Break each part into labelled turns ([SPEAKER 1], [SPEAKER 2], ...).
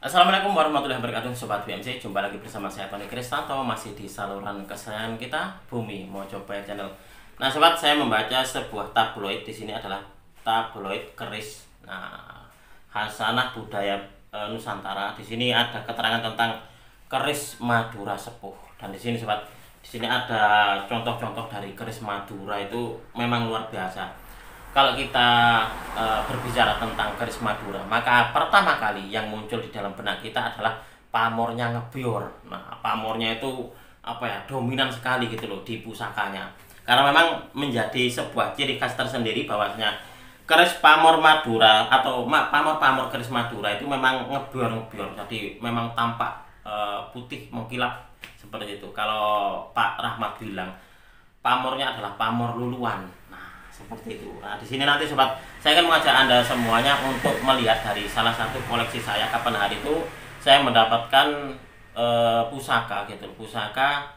[SPEAKER 1] Assalamualaikum warahmatullahi wabarakatuh, Sobat BMC. Jumpa lagi bersama saya Tony Kristanto, masih di saluran kesayangan kita, Bumi Mojopahit Channel. Nah, Sobat, saya membaca sebuah tabloid. Di sini adalah tabloid keris. Nah, Hasanah Budaya Nusantara. Di sini ada keterangan tentang keris Madura sepuh. Dan di sini, Sobat, di sini ada contoh-contoh dari keris Madura itu memang luar biasa. Kalau kita berbicara tentang keris Madura, maka pertama kali yang muncul di dalam benak kita adalah pamornya ngebior. Nah, pamornya itu dominan sekali gitu loh di pusakanya. Karena memang menjadi sebuah ciri khas tersendiri bahwasanya keris pamor Madura atau pamor-pamor keris Madura itu memang ngebior-ngebior. Jadi memang tampak putih mengkilap seperti itu. Kalau Pak Rahmat bilang pamornya adalah pamor luluan. Seperti itu. Nah, di sini nanti Sobat, saya akan mengajak Anda semuanya untuk melihat dari salah satu koleksi saya. Kapan hari itu saya mendapatkan pusaka gitu. Pusaka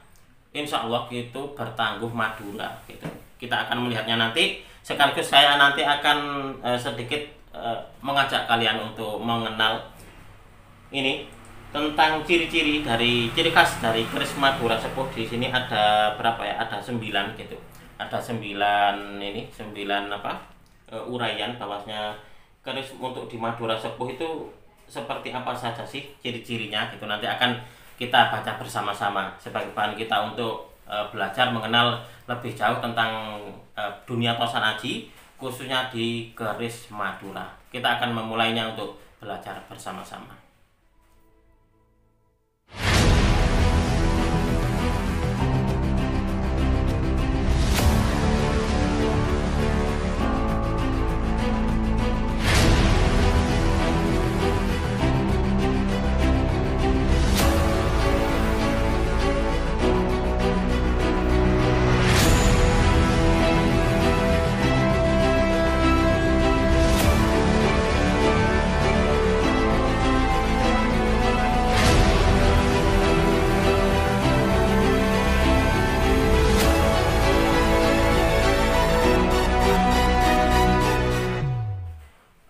[SPEAKER 1] insya Allah gitu bertangguh Madura gitu. Kita akan melihatnya nanti. Sekaligus saya nanti akan sedikit mengajak kalian untuk mengenal ini tentang ciri-ciri dari ciri khas dari keris Madura sepuh. Di sini ada berapa ya? Ada 9 gitu. Ada 9 uraian bahwasanya keris untuk di Madura sepuh itu seperti apa saja sih ciri-cirinya gitu. Nanti akan kita baca bersama-sama sebagai bahan kita untuk belajar mengenal lebih jauh tentang dunia tosan aji, khususnya di keris Madura. Kita akan memulainya untuk belajar bersama-sama.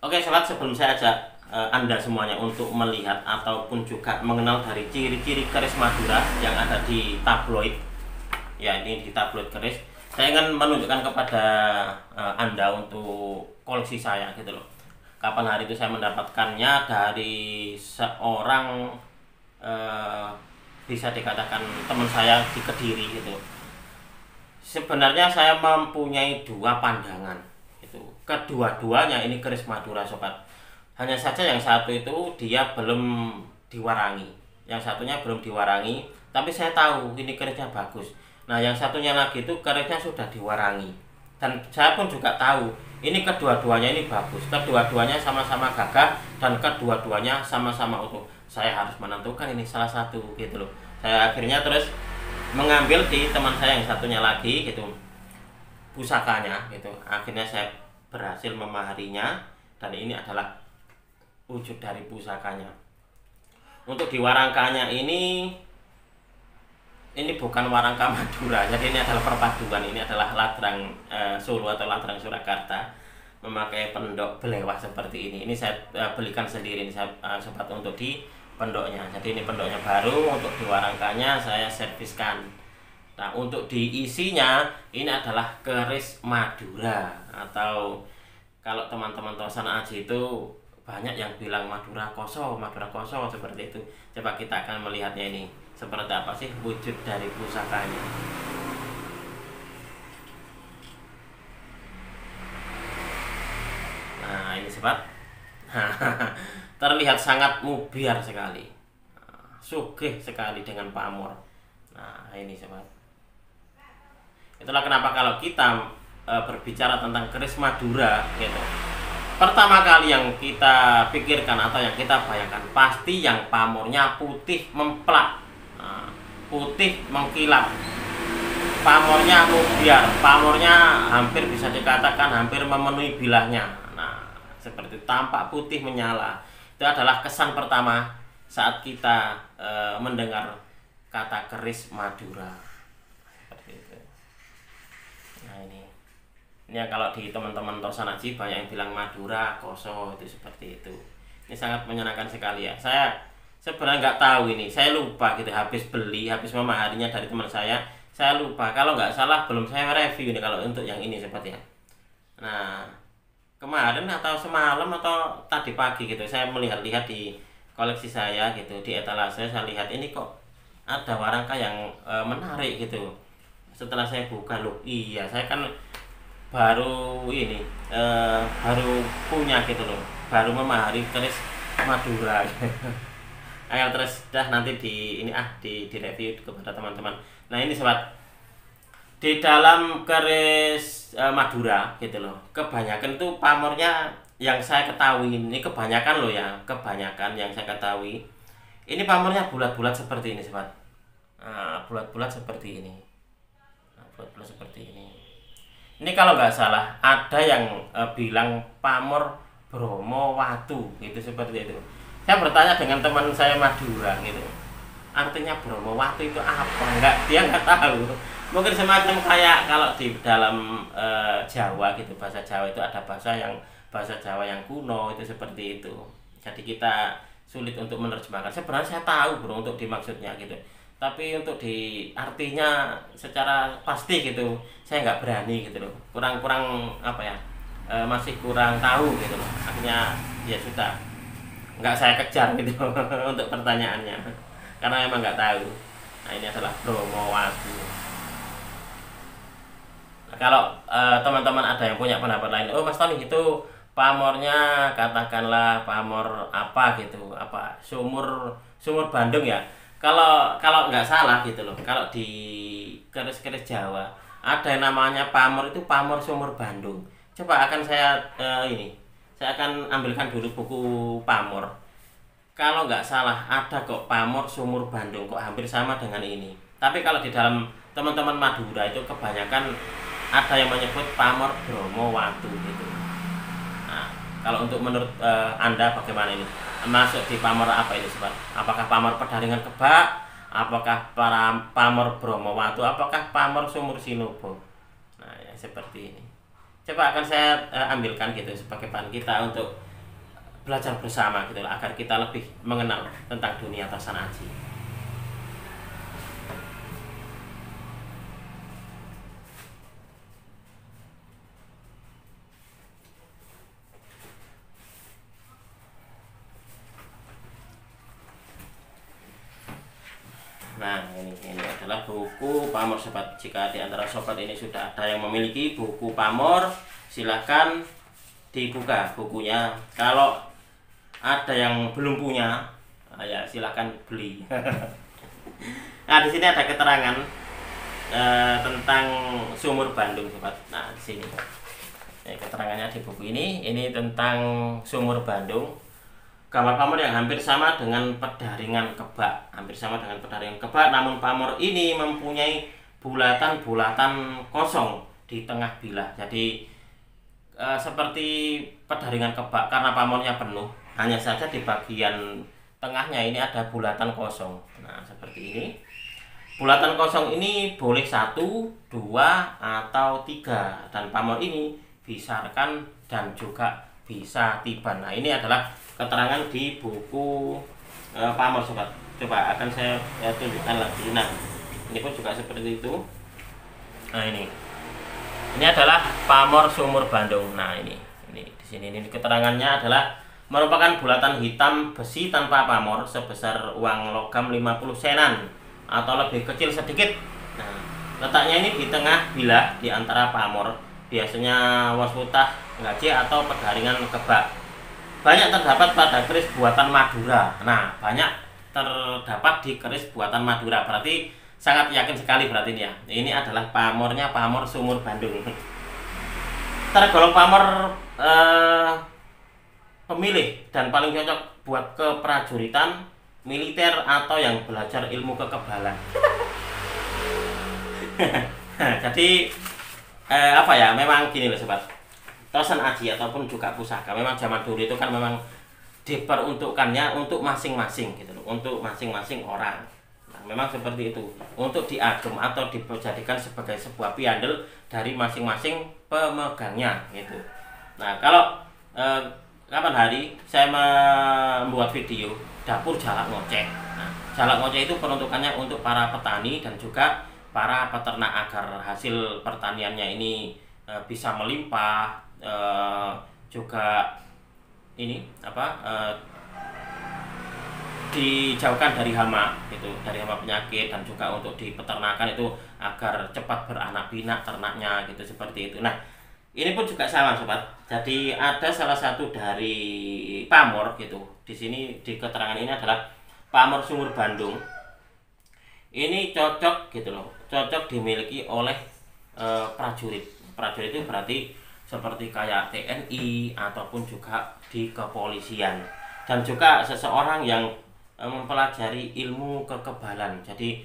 [SPEAKER 1] Oke Sobat, sebelum saya ajak Anda semuanya untuk melihat ataupun juga mengenal dari ciri-ciri keris Madura yang ada di tabloid, ya ini di tabloid keris, saya ingin menunjukkan kepada Anda untuk koleksi saya gitu loh. Kapan hari itu saya mendapatkannya dari seorang bisa dikatakan teman saya di Kediri gitu. Sebenarnya saya mempunyai dua pandangan. Kedua-duanya ini keris Madura Sobat. Hanya saja yang satu itu dia belum diwarangi, yang satunya belum diwarangi, tapi saya tahu ini kerisnya bagus. Nah, yang satunya lagi itu kerisnya sudah diwarangi, dan saya pun juga tahu ini kedua-duanya ini bagus, kedua-duanya sama-sama gagah, dan kedua-duanya sama-sama utuh. Saya harus menentukan ini salah satu gitu loh. Saya akhirnya terus mengambil di teman saya yang satunya lagi gitu, pusakanya gitu. Akhirnya saya berhasil memaharinya, dan ini adalah wujud dari pusakanya. Untuk diwarangkanya ini bukan warangka Madura, jadi ini adalah perpaduan. Ini adalah ladrang Solo atau ladrang Surakarta, memakai pendok belewah seperti ini. Ini saya belikan sendiri ini Sobat untuk di pendoknya. Jadi ini pendoknya baru, untuk diwarangkanya saya serviskan. Nah, untuk diisinya ini adalah keris Madura, atau kalau teman-teman tosan aji itu banyak yang bilang Madura koso seperti itu. Coba kita akan melihatnya ini seperti apa sih wujud dari pusakanya. Nah, ini Sobat. Terlihat sangat mubiar sekali, sugih sekali dengan pamor. Nah, ini Sobat. Itulah kenapa kalau kita berbicara tentang keris Madura gitu, pertama kali yang kita pikirkan atau yang kita bayangkan pasti yang pamornya putih memplak, putih mengkilap, pamornya mubiar, pamornya hampir bisa dikatakan hampir memenuhi bilahnya. Nah, seperti tampak putih menyala. Itu adalah kesan pertama saat kita mendengar kata keris Madura. Nah, ini ya, kalau di teman-teman tosan aji banyak yang bilang Madura koso itu seperti itu. Ini sangat menyenangkan sekali ya. Saya sebenarnya nggak tahu ini, saya lupa gitu, habis beli, habis memaharinya dari teman saya lupa. Kalau nggak salah belum saya review ini kalau untuk yang ini seperti ya. Nah, kemarin atau semalam atau tadi pagi gitu, saya melihat-lihat di koleksi saya gitu, di etalase saya lihat ini kok ada warangka yang menarik gitu. Setelah saya buka, loh iya saya kan baru ini baru punya gitu loh, baru memahari keris Madura. Ayo terus dah nanti di ini di review kepada teman-teman. Nah ini sobat, di dalam keris Madura gitu loh, kebanyakan tuh pamornya yang saya ketahui ini, kebanyakan loh ya, kebanyakan yang saya ketahui ini pamornya bulat-bulat seperti ini sobat. Nah, bulat-bulat seperti ini. Nah, bulat-bulat seperti ini. Ini kalau nggak salah ada yang bilang pamor Bromo Watu gitu, seperti itu. Saya bertanya dengan teman saya Madura gitu, artinya Bromo Watu itu apa? Dia nggak tahu. Mungkin semacam kayak kalau di dalam Jawa gitu, bahasa Jawa itu ada bahasa Jawa yang kuno itu seperti itu. Jadi kita sulit untuk menerjemahkan. Sebenarnya saya tahu bro untuk dimaksudnya gitu, tapi untuk di artinya secara pasti gitu saya nggak berani gitu loh, kurang apa ya, masih kurang tahu gitu loh. Akhirnya ya sudah nggak saya kejar gitu untuk pertanyaannya karena emang nggak tahu. Nah ini adalah Bromo Watu. Nah, kalau teman-teman ada yang punya pendapat lain, oh Mas Tony itu pamornya katakanlah pamor apa gitu, apa sumur Bandung ya. Kalau nggak salah gitu loh, kalau di keris-keris Jawa ada yang namanya pamor itu pamor sumur Bandung. Coba akan saya saya akan ambilkan dulu buku pamor. Kalau nggak salah ada kok pamor sumur Bandung, kok hampir sama dengan ini. Tapi kalau di dalam teman-teman Madura itu kebanyakan ada yang menyebut pamor Bromo Watu gitu. Nah, kalau untuk menurut Anda bagaimana ini? Masuk di pamor apa ini sobat? Apakah pamor Pedaringan Kebak? Apakah pamor Bromo Watu? Apakah pamor Sumur Sinobo? Nah ya seperti ini. Coba akan saya ambilkan gitu sebagai bahan kita untuk belajar bersama gitu agar kita lebih mengenal tentang dunia Tosan Aji. Nah ini adalah buku pamor sobat. Jika di antara sobat ini sudah ada yang memiliki buku pamor, silahkan dibuka bukunya. Kalau ada yang belum punya, ya silahkan beli. Nah di sini ada keterangan tentang sumur Bandung sobat. Nah di sini keterangannya di buku ini tentang sumur Bandung. Gambar pamor yang hampir sama dengan Pedaringan Kebak, namun pamor ini mempunyai bulatan-bulatan kosong di tengah bilah. Jadi seperti Pedaringan Kebak, karena pamornya penuh, hanya saja di bagian tengahnya ini ada bulatan kosong. Nah seperti ini. Bulatan kosong ini boleh 1, 2, atau 3, dan pamor ini bisa rekan dan juga bisa tiban. Nah ini adalah keterangan di buku pamor sobat. Coba akan saya tunjukkan lagi. Nah ini pun juga seperti itu. Nah ini adalah pamor sumur Bandung. Nah ini di sini ini keterangannya adalah merupakan bulatan hitam besi tanpa pamor sebesar uang logam 50 senan atau lebih kecil sedikit. Nah letaknya ini di tengah bilah di antara pamor, biasanya Wasutah, Ngaji atau Pedaringan Kebak. Banyak terdapat pada keris buatan Madura. Nah, banyak terdapat di keris buatan Madura. Berarti sangat yakin sekali berarti ini ya. Ini adalah pamornya pamor sumur Bandung. Tergolong pamor pemilih dan paling cocok buat keprajuritan, militer atau yang belajar ilmu kekebalan. Jadi apa ya? Memang gini loh sobat. Tosan Aji ataupun juga pusaka memang zaman dulu itu kan memang diperuntukkannya untuk masing-masing gitu loh, untuk masing-masing orang. Nah, memang seperti itu, untuk diagem atau dijadikan sebagai sebuah piandel dari masing-masing pemegangnya gitu. Nah kalau kapan hari saya membuat video dapur jalak ngoceh. Nah, jalak ngoceh itu peruntukannya untuk para petani dan juga para peternak agar hasil pertaniannya ini bisa melimpah, juga ini dijauhkan dari hama itu, dari hama penyakit, dan juga untuk di peternakan itu agar cepat beranak pinak ternaknya gitu, seperti itu. Nah, ini pun juga sama sobat. Jadi ada salah satu dari pamor gitu. Di sini di keterangan ini adalah pamor sumur Bandung. Ini cocok gitu loh. Cocok dimiliki oleh prajurit. Prajurit itu berarti seperti kayak TNI ataupun juga di kepolisian. Dan juga seseorang yang mempelajari ilmu kekebalan. Jadi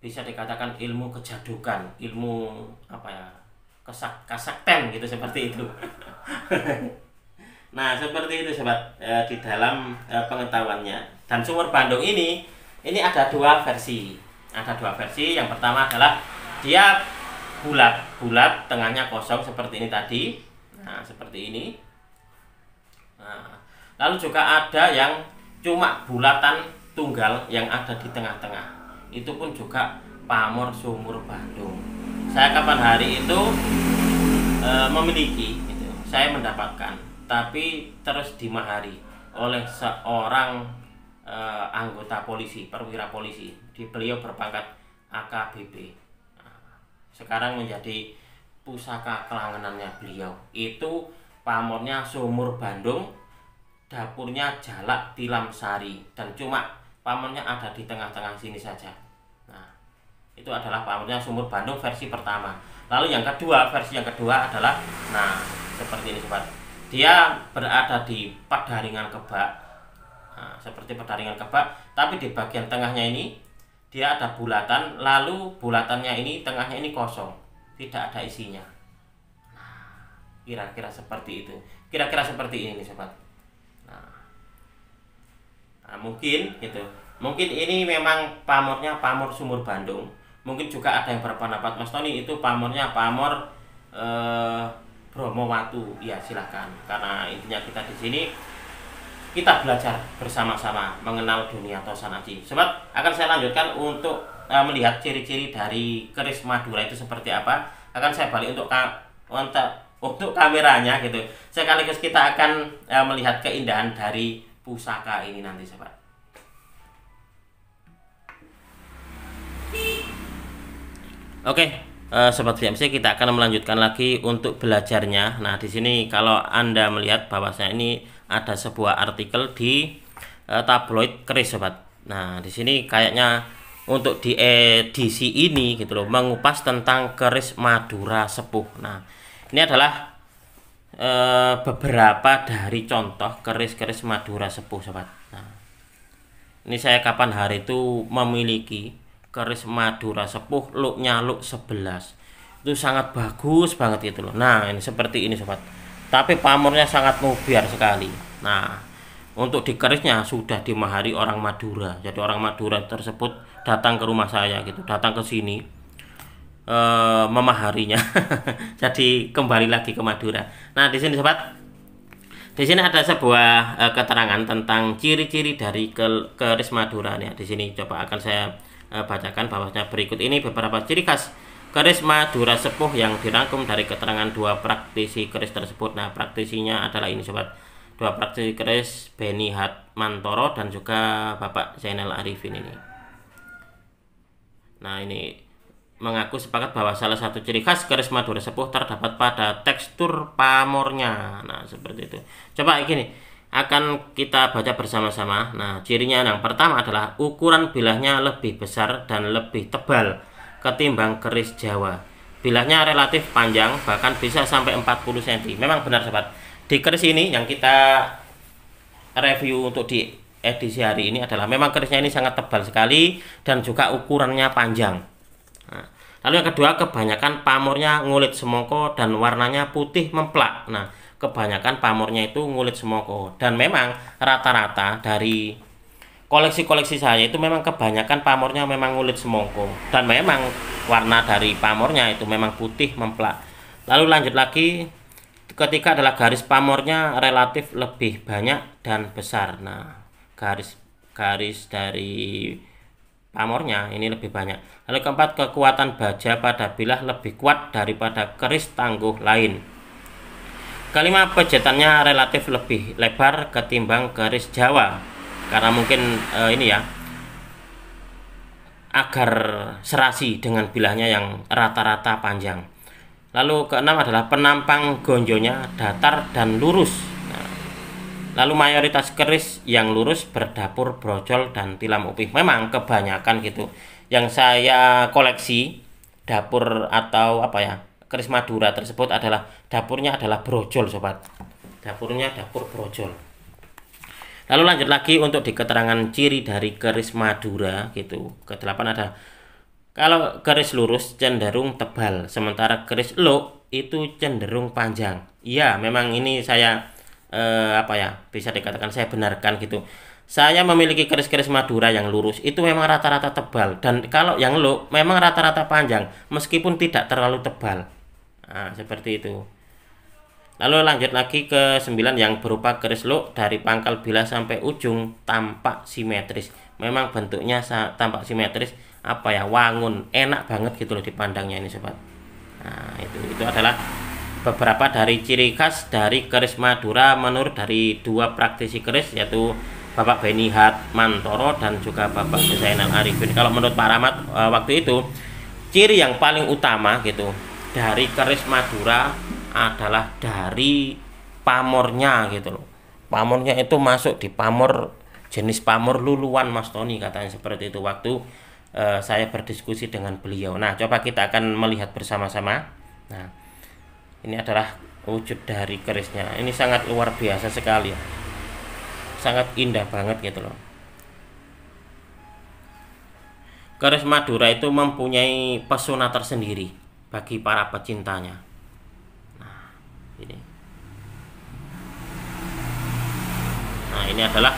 [SPEAKER 1] bisa dikatakan ilmu kejadukan, ilmu kasakten gitu, seperti itu. Nah, seperti itu sobat, di dalam pengetahuannya. Dan sumur Bandung ini ada dua versi. Ada dua versi. Yang pertama adalah dia bulat, tengahnya kosong seperti ini tadi. Nah, seperti ini. Nah, lalu juga ada yang cuma bulatan tunggal yang ada di tengah-tengah. Itu pun juga pamor sumur Bandung. Saya kapan hari itu memiliki gitu. Saya mendapatkan, tapi terus dimahari oleh seorang anggota polisi, perwira polisi. Beliau berpangkat AKBP. Sekarang menjadi pusaka kelangenannya beliau. Itu pamornya sumur Bandung, dapurnya Jalak Tilam Sari, dan cuma pamornya ada di tengah-tengah sini saja. Nah, itu adalah pamornya sumur Bandung versi pertama. Lalu versi yang kedua adalah, nah, seperti ini sobat. Dia berada di Padaringan Kebak. Nah, seperti Padaringan Kebak, tapi di bagian tengahnya ini dia ada bulatan, lalu bulatannya ini tengahnya ini kosong, tidak ada isinya. Nah, kira-kira seperti itu. Kira-kira seperti ini sobat. Nah, mungkin gitu. Mungkin ini memang pamornya pamor sumur Bandung. Mungkin juga ada yang berpendapat Mas Tony itu pamornya pamor Bromowatu. Ya, silahkan. Karena intinya kita di sini kita belajar bersama-sama mengenal dunia Tosan Aji. Sobat, akan saya lanjutkan untuk melihat ciri-ciri dari keris Madura itu seperti apa. Akan saya balik untuk kameranya gitu. Sekaligus kita akan melihat keindahan dari pusaka ini nanti sobat. Oke, sobat VMC, kita akan melanjutkan lagi untuk belajarnya. Nah, di sini kalau Anda melihat bahwasanya ini ada sebuah artikel di tabloid keris sobat. Nah, di sini kayaknya untuk di edisi ini gitu loh, mengupas tentang keris Madura sepuh. Nah, ini adalah beberapa dari contoh keris-keris Madura sepuh sobat. Nah, ini saya kapan hari itu memiliki keris Madura sepuh looknya look 11. Itu sangat bagus banget gitu loh. Nah, ini seperti ini sobat. Tapi pamornya sangat mubiar sekali. Nah, untuk di kerisnya sudah dimahari orang Madura. Jadi orang Madura tersebut datang ke rumah saya gitu, datang ke sini memaharinya. Jadi kembali lagi ke Madura. Nah, di sini sobat, di sini ada sebuah keterangan tentang ciri-ciri dari keris Madura nih. Di sini coba akan saya bacakan bahwasanya berikut ini beberapa ciri khas keris Madura sepuh yang dirangkum dari keterangan dua praktisi keris tersebut. Nah, praktisinya adalah ini sobat, dua praktisi keris, Beni Hatmantoro dan juga Bapak Zainal Arifin ini. Nah, ini mengaku sepakat bahwa salah satu ciri khas keris Madura sepuh terdapat pada tekstur pamornya. Nah, seperti itu. Coba gini, akan kita baca bersama-sama. Nah, cirinya yang pertama adalah ukuran bilahnya lebih besar dan lebih tebal ketimbang keris Jawa. Bilahnya relatif panjang, bahkan bisa sampai 40 cm. Memang benar sobat. Di keris ini yang kita review untuk di edisi hari ini adalah memang kerisnya ini sangat tebal sekali dan juga ukurannya panjang. Nah, lalu yang kedua, kebanyakan pamornya ngulit semongko dan warnanya putih memplak. Nah, kebanyakan pamornya itu ngulit semongko, dan memang rata-rata dari koleksi-koleksi saya itu memang kebanyakan pamornya memang ngulit semongko, dan memang warna dari pamornya itu memang putih memplak. Lalu lanjut lagi, ketiga adalah garis pamornya relatif lebih banyak dan besar. Nah, garis dari pamornya ini lebih banyak. Lalu keempat, kekuatan baja pada bilah lebih kuat daripada keris tangguh lain. Kelima, pejetannya relatif lebih lebar ketimbang keris Jawa, karena mungkin ini ya, agar serasi dengan bilahnya yang rata-rata panjang. Lalu keenam adalah penampang gonjonya datar dan lurus. Nah, lalu mayoritas keris yang lurus berdapur brojol dan tilam upih. Memang kebanyakan gitu. Yang saya koleksi dapur atau apa ya, keris Madura tersebut adalah dapurnya adalah brojol, sobat. Dapurnya dapur brojol. Lalu lanjut lagi untuk di keterangan ciri dari keris Madura gitu. Kedelapan ada, kalau keris lurus cenderung tebal, sementara keris luk itu cenderung panjang. Iya, memang ini saya bisa dikatakan saya benarkan gitu. Saya memiliki keris-keris Madura yang lurus itu memang rata-rata tebal, dan kalau yang luk memang rata-rata panjang meskipun tidak terlalu tebal. Nah, seperti itu. Lalu lanjut lagi ke 9 yang berupa keris luk dari pangkal bilah sampai ujung tampak simetris. Memang bentuknya tampak simetris, wangun, enak banget gitu loh dipandangnya ini, sobat. Nah, itu adalah beberapa dari ciri khas dari keris Madura menurut dari dua praktisi keris, yaitu Bapak Beni Hatmantoro dan juga Bapak Zainal Arifin. Kalau menurut Pak Rahmat waktu itu, ciri yang paling utama gitu dari keris Madura adalah dari pamornya gitu loh. Pamornya itu masuk di pamor jenis pamor luluan, Mas Tony, katanya seperti itu waktu saya berdiskusi dengan beliau. Nah, coba kita akan melihat bersama-sama. Nah, ini adalah wujud dari kerisnya. Ini sangat luar biasa sekali ya. Sangat indah banget gitu loh. Keris Madura itu mempunyai pesona tersendiri bagi para pecintanya. Nah, ini. Nah, ini adalah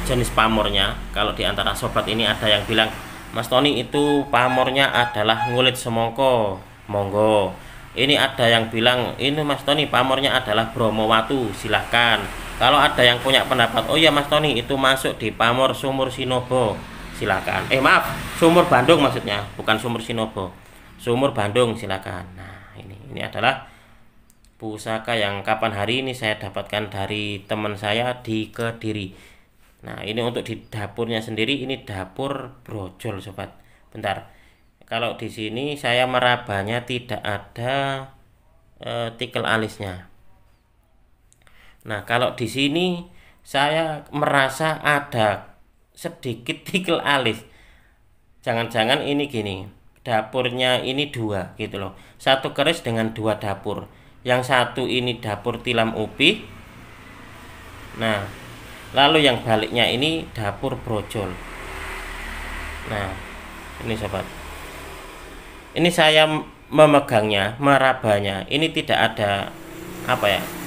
[SPEAKER 1] jenis pamornya. Kalau di antara sobat ini ada yang bilang, Mas Tony itu pamornya adalah ngulit semongko, monggo. Ini ada yang bilang, ini Mas Tony pamornya adalah Bromowatu, silahkan. Kalau ada yang punya pendapat, oh ya Mas Tony itu masuk di pamor Sumur Sinobo, silakan. Maaf, Sumur Bandung maksudnya, bukan Sumur Sinobo. Sumur Bandung, silakan. Nah, ini adalah pusaka yang kapan hari ini saya dapatkan dari teman saya di Kediri. Nah, ini untuk di dapurnya sendiri, ini dapur brojol, sobat. Bentar. Kalau di sini saya merabanya tidak ada tikel alisnya. Nah, kalau di sini saya merasa ada sedikit tikel alis. Jangan-jangan ini gini, dapurnya ini dua gitu loh. Satu keris dengan dua dapur. Yang satu ini dapur tilam upi. Nah, lalu yang baliknya ini dapur brojol. Nah, ini sobat. Ini saya memegangnya, merabanya. Ini tidak ada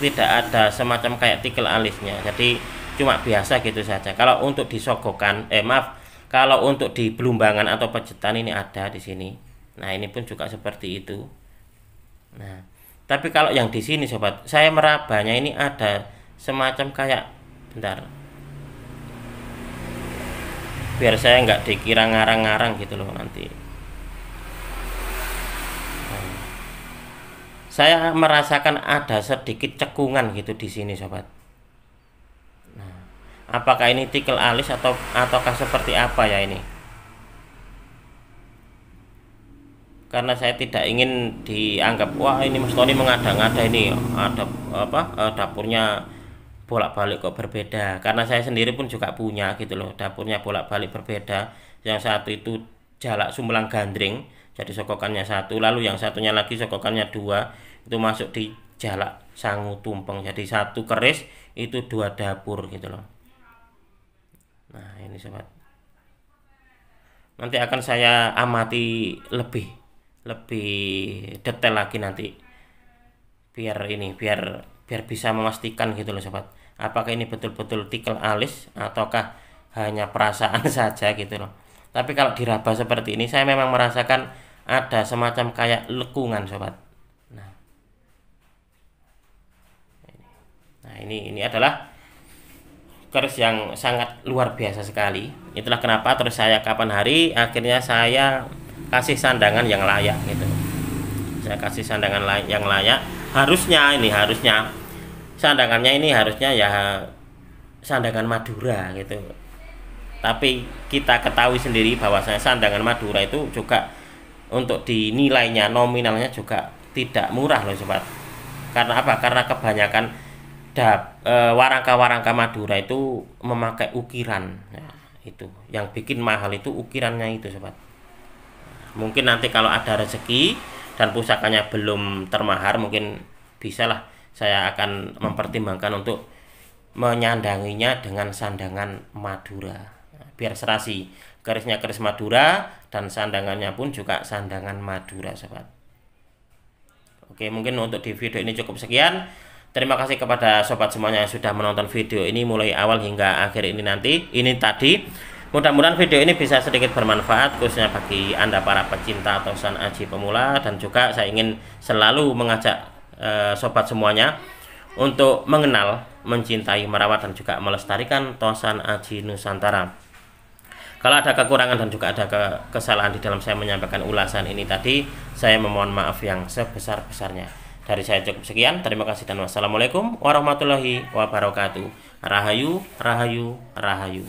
[SPEAKER 1] tidak ada semacam kayak tikel alisnya. Jadi cuma biasa gitu saja. Kalau untuk disogokan, kalau untuk di belumbangan atau pejetan ini ada di sini. Nah, ini pun juga seperti itu. Nah, tapi kalau yang di sini sobat, saya merabanya ini ada semacam kayak, bentar, biar saya nggak dikira ngarang-ngarang gitu loh nanti. Nah, saya merasakan ada sedikit cekungan gitu di sini, sobat. Nah, apakah ini tikel alis ataukah seperti apa ya ini? Karena saya tidak ingin dianggap, wah ini Mas Tony mengada-ngada, ini ada dapurnya bolak-balik kok berbeda. Karena saya sendiri pun juga punya gitu loh, dapurnya bolak-balik berbeda. Yang satu itu jalak sumbelang gandring, jadi sokokannya satu, lalu yang satunya lagi sokokannya dua, itu masuk di jalak sangu tumpeng. Jadi satu keris itu dua dapur gitu loh. Nah, ini sobat, nanti akan saya amati lebih detail lagi nanti, biar bisa memastikan gitu loh sobat, apakah ini betul-betul tikel alis ataukah hanya perasaan saja gitu loh. Tapi kalau diraba seperti ini saya memang merasakan ada semacam kayak lekungan, sobat. Nah, ini adalah keris yang sangat luar biasa sekali. Itulah kenapa terus saya kapan hari akhirnya saya kasih sandangan yang layak gitu. Saya kasih sandangan yang layak. Harusnya sandangannya ini harusnya ya sandangan Madura gitu. Tapi kita ketahui sendiri bahwasanya sandangan Madura itu juga untuk dinilainya nominalnya juga tidak murah loh sobat. Karena apa? Karena kebanyakan warangka-warangka Madura itu memakai ukiran. Nah, itu yang bikin mahal itu ukirannya itu sobat. Mungkin nanti kalau ada rezeki dan pusakanya belum termahar, mungkin bisalah saya akan mempertimbangkan untuk menyandanginya dengan sandangan Madura. Nah, biar serasi, kerisnya keris Madura dan sandangannya pun juga sandangan Madura sobat. Oke, mungkin untuk di video ini cukup sekian. Terima kasih kepada sobat semuanya yang sudah menonton video ini mulai awal hingga akhir ini tadi. Mudah-mudahan video ini bisa sedikit bermanfaat khususnya bagi Anda para pecinta tosan aji pemula, dan juga saya ingin selalu mengajak sobat semuanya untuk mengenal, mencintai, merawat dan juga melestarikan tosan aji Nusantara. Kalau ada kekurangan dan juga ada kesalahan di dalam saya menyampaikan ulasan ini tadi, saya memohon maaf yang sebesar-besarnya. Dari saya cukup sekian, terima kasih dan wassalamualaikum warahmatullahi wabarakatuh. Rahayu, rahayu, rahayu.